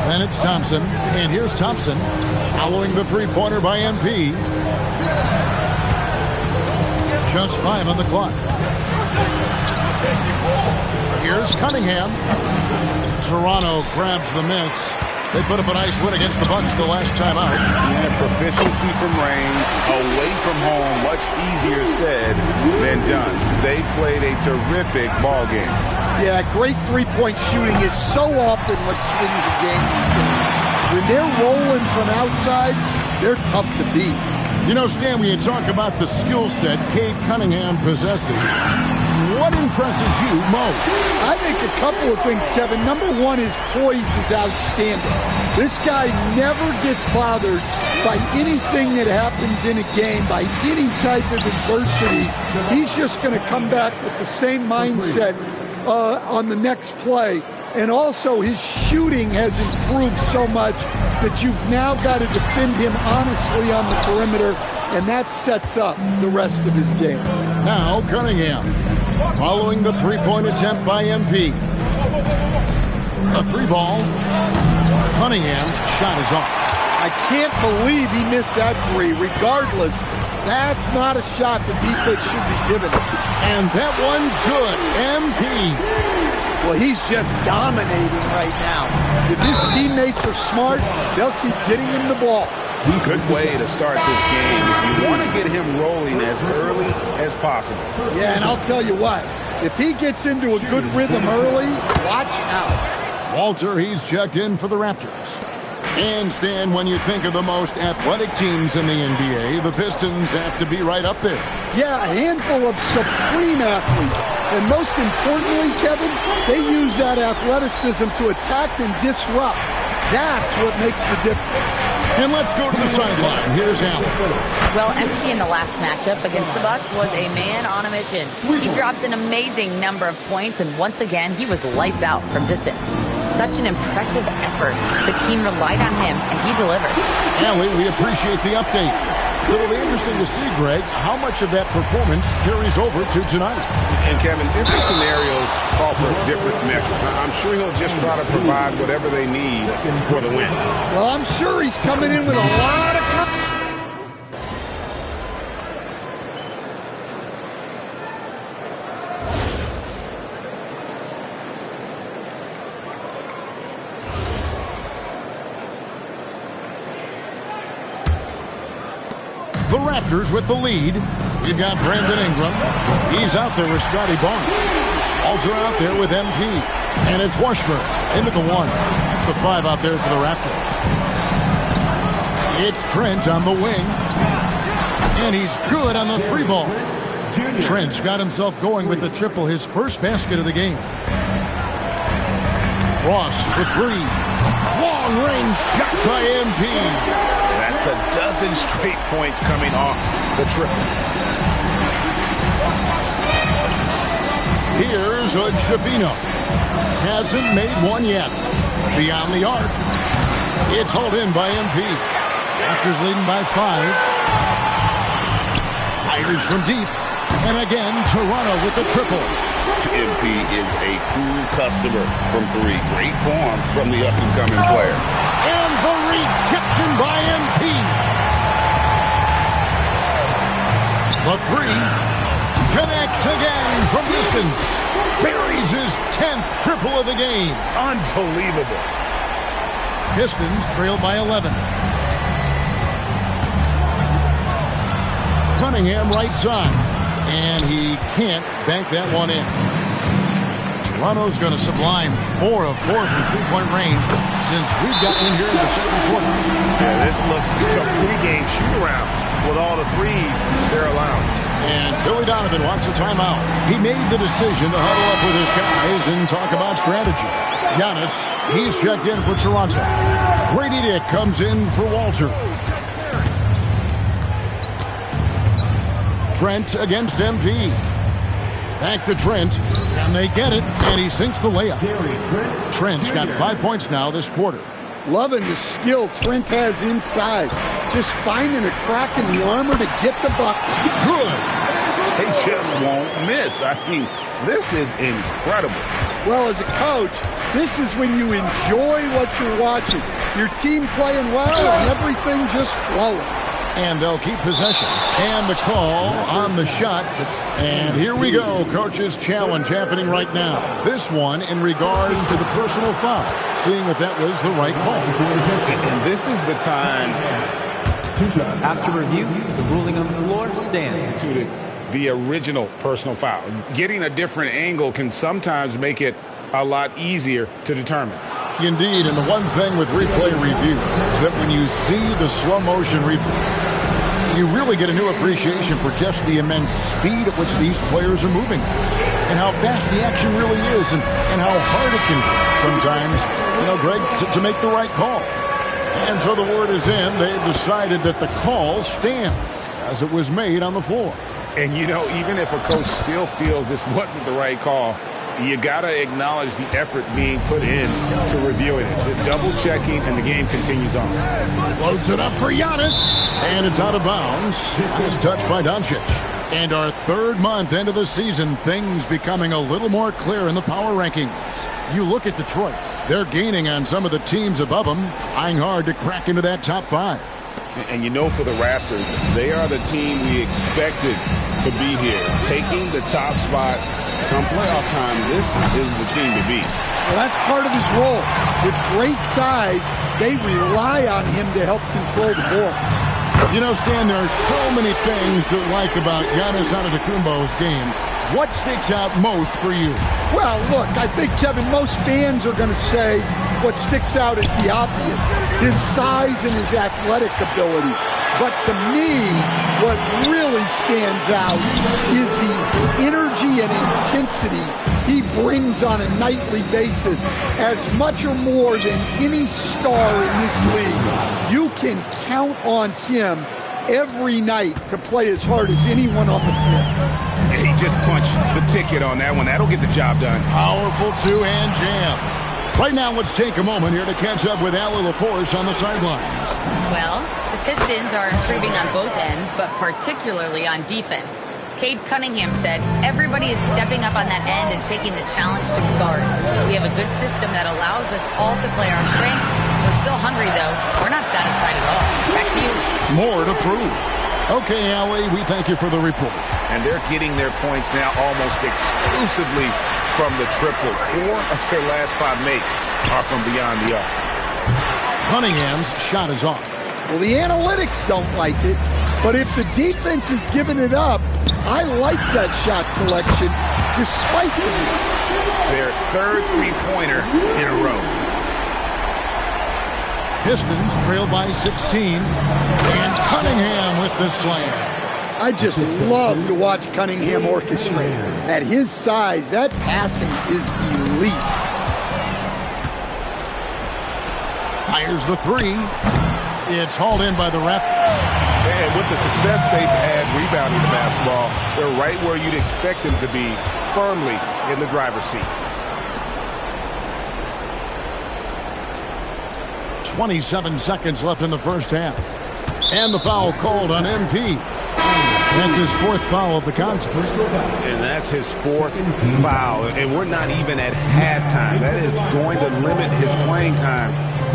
Then it's Thompson. And here's Thompson following the three-pointer by MP. Just 5 on the clock. Here's Cunningham. Toronto grabs the miss. They put up a nice win against the Bucks the last time out. Yeah, proficiency from range, away from home, much easier said than done. They played a terrific ball game. Yeah, great three-point shooting is so often what swings a game these days. When they're rolling from outside, they're tough to beat. You know, Stan, we had talked about the skill set Cade Cunningham possesses. What impresses you most? I think a couple of things, Kevin. Number one, his poise is outstanding. This guy never gets bothered by anything that happens in a game, by any type of adversity. He's just going to come back with the same mindset on the next play. And also, his shooting has improved so much that you've now got to defend him honestly on the perimeter, and that sets up the rest of his game. Now, Cunningham, following the three-point attempt by MP. A three ball. Cunningham's shot is off. I can't believe he missed that three. Regardless, that's not a shot the defense should be giving him. And that one's good. MP. Well, he's just dominating right now. If his teammates are smart, they'll keep getting him the ball. Good way to start this game. You want to get him rolling as early as possible. Yeah, and I'll tell you what, if he gets into a good rhythm early, watch out. Walter, he's checked in for the Raptors. And Stan, when you think of the most athletic teams in the NBA, the Pistons have to be right up there. Yeah, a handful of supreme athletes. And most importantly, Kevin, they use that athleticism to attack and disrupt. That's what makes the difference. And let's go to the sideline. Here's Allen. Well, MP in the last matchup against the Bucks was a man on a mission. He dropped an amazing number of points, and once again, he was lights out from distance. Such an impressive effort. The team relied on him, and he delivered. Allie, we appreciate the update. It'll be interesting to see, Greg, how much of that performance carries over to tonight. And, Kevin, different scenarios call for different measures. I'm sure he'll just try to provide whatever they need for the win. Well, I'm sure he's coming in with a lot of confidence. The Raptors with the lead. We've got Brandon Ingram. He's out there with Scotty Barnes. Walter out there with MP. And it's Washburn into the one. It's the 5 out there for the Raptors. It's Trent on the wing. And he's good on the 3 ball. Trent's got himself going with the triple, his first basket of the game. Ross for 3. Long range shot by MP. That's a dozen straight points coming off the triple. Here's Hood-Schifino. Hasn't made one yet. Beyond the arc. It's hauled in by MP. Raptors leading by 5. Fighters from deep. And again, Toronto with the triple. MP is a cool customer from three. Great form from the up-and-coming player. And the rejection by MP. The three connects again from distance. Buries his 10th triple of the game. Unbelievable. Pistons trail by 11. Cunningham right side. And he can't bank that one in. Toronto's going to sublime 4 of 4 from three-point range since we've gotten in here in the second quarter. Yeah, this looks like a pregame shoot-around with all the threes they're allowing. And Billy Donovan wants a timeout. He made the decision to huddle up with his guys and talk about strategy. Giannis, he's checked in for Toronto. Grady Dick comes in for Walter. Trent against MP. Back to Trent, and they get it, and he sinks the layup. Trent's got 5 points now this quarter. Loving the skill Trent has inside. Just finding a crack in the armor to get the bucket. Good. They just won't miss. I mean, this is incredible. Well, as a coach, this is when you enjoy what you're watching. Your team playing well and everything just flowing. And they'll keep possession. And the call on the shot. And here we go. Coach's challenge happening right now. This one in regards to the personal foul. Seeing if that was the right call. And this is the time. After review, the ruling on the floor stands. The original personal foul. Getting a different angle can sometimes make it a lot easier to determine. Indeed, and the one thing with replay review is that when you see the slow motion replay, you really get a new appreciation for just the immense speed at which these players are moving and how fast the action really is and how hard it can be sometimes, Greg, to make the right call. And so the word is in. They've decided that the call stands as it was made on the floor. And, even if a coach still feels this wasn't the right call, you got to acknowledge the effort being put in to reviewing it. Just double-checking, and the game continues on. Loads it up for Giannis, and it's out of bounds. Nice touch by Doncic. And our third month into the season, things becoming a little more clear in the power rankings. You look at Detroit. They're gaining on some of the teams above them, trying hard to crack into that top 5. And for the Raptors, they are the team we expected to be here. Taking the top spot come playoff time, this is the team to beat. Well, that's part of his role. With great size, they rely on him to help control the ball. Stan, there are so many things to like about Giannis Antetokounmpo's game. What sticks out most for you? Well, look, I think, Kevin, most fans are going to say what sticks out is the obvious, his size and his athletic ability. But to me, what really stands out is the energy and intensity he brings on a nightly basis, as much or more than any star in this league. You can count on him every night to play as hard as anyone on the floor. He just punched the ticket on that one. That'll get the job done. Powerful two-hand jam. Right now, let's take a moment here to catch up with Allie LaForce on the sidelines. Well, the Pistons are improving on both ends, but particularly on defense. Cade Cunningham said, everybody is stepping up on that end and taking the challenge to guard. We have a good system that allows us all to play our strengths. We're still hungry, though. We're not satisfied at all. Back to you. More to prove. Okay, Allie, we thank you for the report. And they're getting their points now almost exclusively from the triple. 4 of their last 5 makes are from beyond the arc. Cunningham's shot is off. Well, the analytics don't like it, but if the defense is giving it up, I like that shot selection despite the miss. Their third three-pointer in a row. Pistons trail by 16, and Cunningham with the slam. I just love to watch Cunningham orchestrate. At his size, that passing is elite. Fires the three. It's hauled in by the Raptors. And with the success they've had rebounding the basketball, they're right where you'd expect them to be, firmly in the driver's seat. 27 seconds left in the first half. And the foul called on MP. That's his fourth foul of the contest. And that's his fourth foul. And we're not even at halftime. That is going to limit his playing time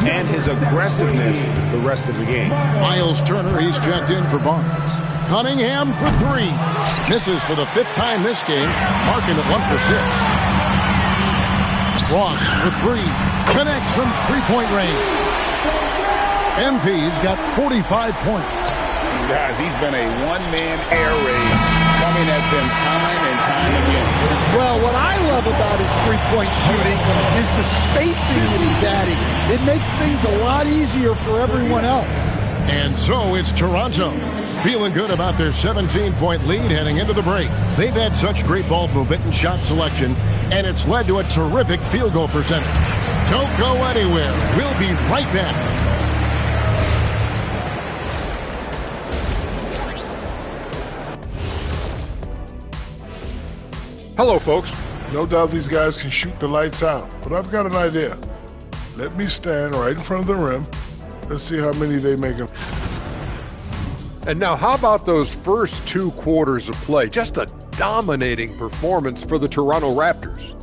and his aggressiveness the rest of the game. Miles Turner, he's checked in for Barnes. Cunningham for three. Misses for the fifth time this game, marking it 1 for 6. Ross for three. Connects from three-point range. MP's got 45 points. Guys, he's been a one-man air raid coming at them time and time again. Well, what I love about his three-point shooting is the spacing that he's adding. It makes things a lot easier for everyone else. And so it's Toronto, feeling good about their 17-point lead heading into the break. They've had such great ball movement and shot selection, and it's led to a terrific field goal percentage. Don't go anywhere. We'll be right back. Hello, folks. No doubt these guys can shoot the lights out, but I've got an idea. Let me stand right in front of the rim. Let's see how many they make them. And now, how about those first 2 quarters of play? Just a dominating performance for the Toronto Raptors.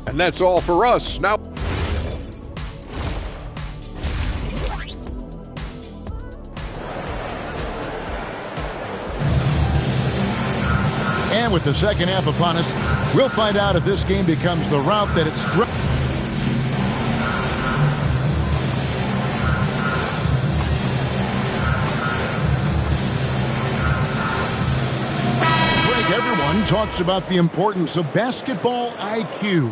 And that's all for us. Now, and with the second half upon us, we'll find out if this game becomes the route that it's Everyone talks about the importance of basketball IQ.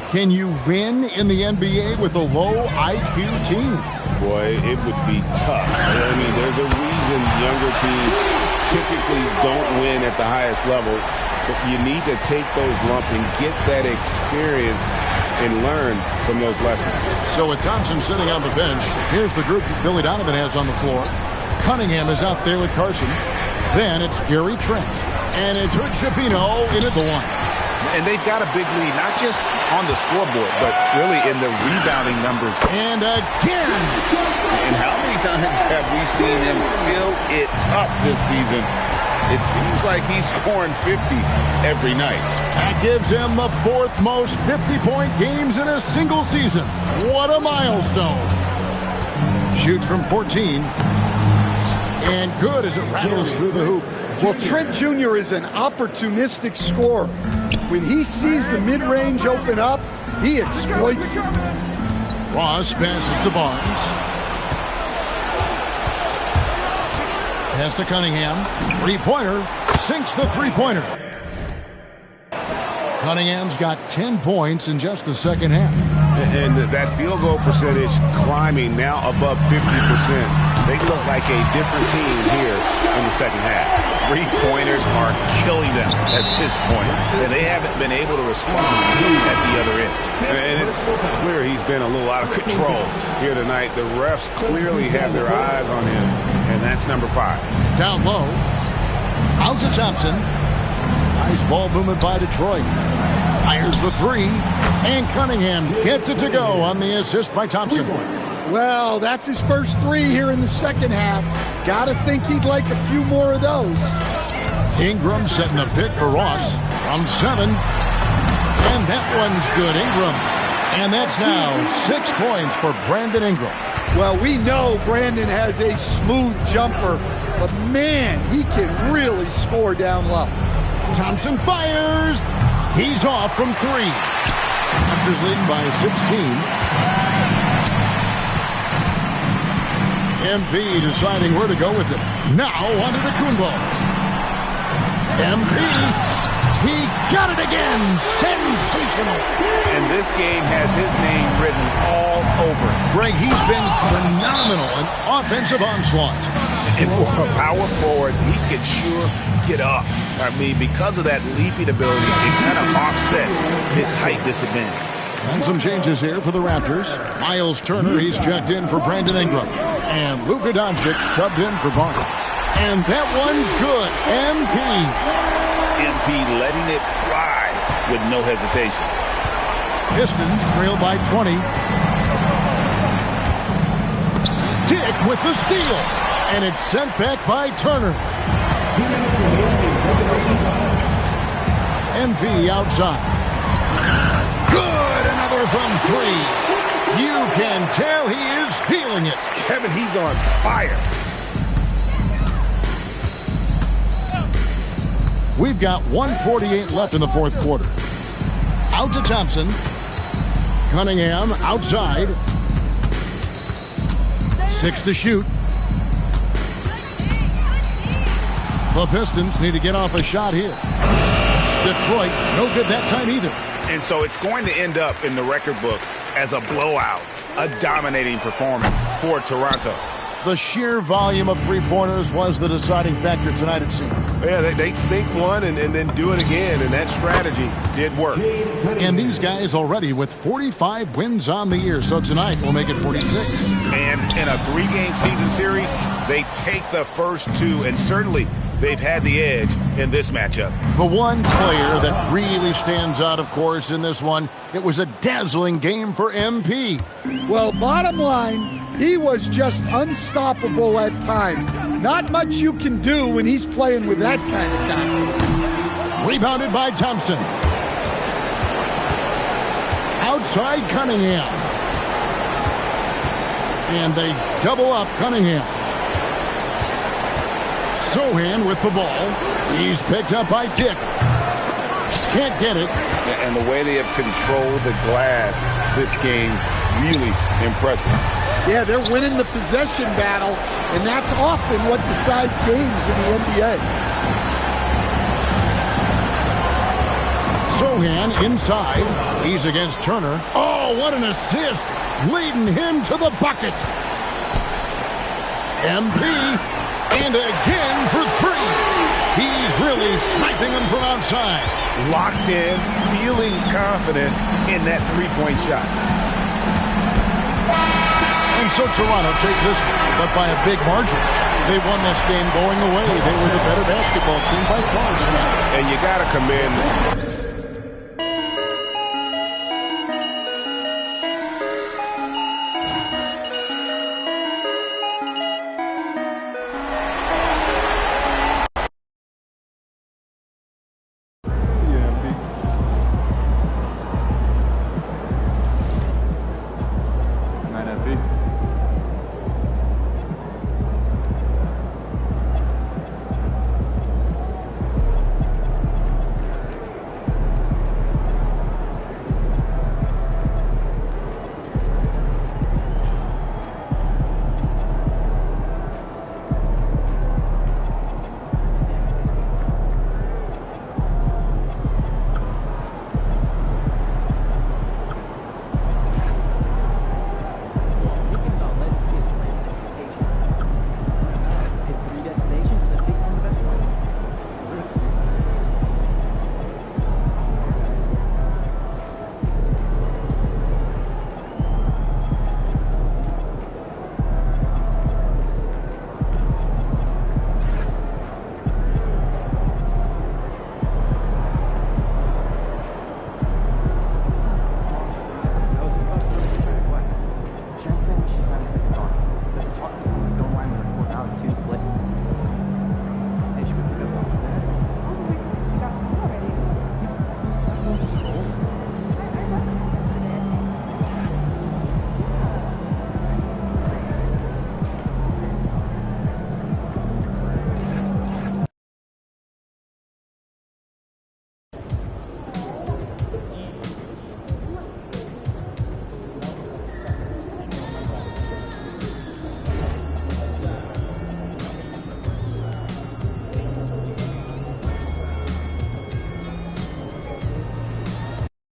Can you win in the NBA with a low IQ team? Boy, it would be tough. I mean, there's a reason younger teams typically don't win at the highest level. But you need to take those lumps and get that experience and learn from those lessons. So with Thompson sitting on the bench, here's the group that Billy Donovan has on the floor. Cunningham is out there with Carson. Then it's Gary Trent. And it's Hood Shapiro in at the one. And they've got a big lead, not just on the scoreboard, but really in the rebounding numbers. And again! And how many times have we seen him fill it up this season? It seems like he's scoring 50 every night. That gives him the 4th most 50-point games in a single season. What a milestone. Shoots from 14. And good as it rattles through the hoop. Well, Trent Jr. is an opportunistic scorer. When he sees the mid-range open up, he exploits it. Ross passes to Barnes. Pass to Cunningham. Three-pointer. Sinks the three-pointer. Cunningham's got 10 points in just the second half. And that field goal percentage climbing now above 50%. They look like a different team here in the second half. Three-pointers are killing them at this point, and they haven't been able to respond at the other end. And it's clear he's been a little out of control here tonight. The refs clearly have their eyes on him, and that's number 5. Down low. Out to Thompson. Nice ball movement by Detroit. Fires the three, and Cunningham gets it to go on the assist by Thompson. Well, that's his first 3 here in the second half. Gotta think he'd like a few more of those. Ingram setting a pick for Ross from 7. And that one's good, Ingram. And that's now 6 points for Brandon Ingram. Well, we know Brandon has a smooth jumper, but man, he can really score down low. Thompson fires. He's off from 3. Raptors leading by 16. MP deciding where to go with it. Now onto the Kumbo. MP, he got it again. Sensational. And this game has his name written all over it. Greg, he's been phenomenal. An offensive onslaught. And for a power forward, he can sure get up. I mean, because of that leaping ability, it kind of offsets his height disadvantage. And some changes here for the Raptors. Miles Turner, he's checked in for Brandon Ingram. And Luka Doncic subbed in for Barnes. And that one's good. MP letting it fly with no hesitation. Pistons trail by 20. Dick with the steal. And it's sent back by Turner. MP outside. Good, another from three. You can tell he is feeling it. Kevin, he's on fire. We've got 1:48 left in the fourth quarter. Out to Thompson. Cunningham outside. 6 to shoot. The Pistons need to get off a shot here. Detroit, no good that time either. And so it's going to end up in the record books as a blowout, a dominating performance for Toronto. The sheer volume of three-pointers was the deciding factor tonight, it seemed. Yeah, they sink one and then do it again, and that strategy did work. And these guys already with 45 wins on the year, so tonight we'll make it 46. And in a 3-game season series, they take the first 2, and certainly they've had the edge in this matchup. The one player that really stands out, of course, in this one, it was a dazzling game for MP. Well, bottom line, he was just unstoppable at times. Not much you can do when he's playing with that kind of confidence. Rebounded by Thompson. Outside Cunningham. And they double up Cunningham. Sohan with the ball. He's picked up by Dick. Can't get it. And the way they have controlled the glass this game, really impressive. Yeah, they're winning the possession battle, and that's often what decides games in the NBA. Sohan inside. He's against Turner. Oh, what an assist. Leading him to the bucket. MP. And again for 3. He's really sniping them from outside. Locked in, feeling confident in that three-point shot. And so Toronto takes this, but by a big margin. They won this game going away. They were the better basketball team by far tonight. And you got to commend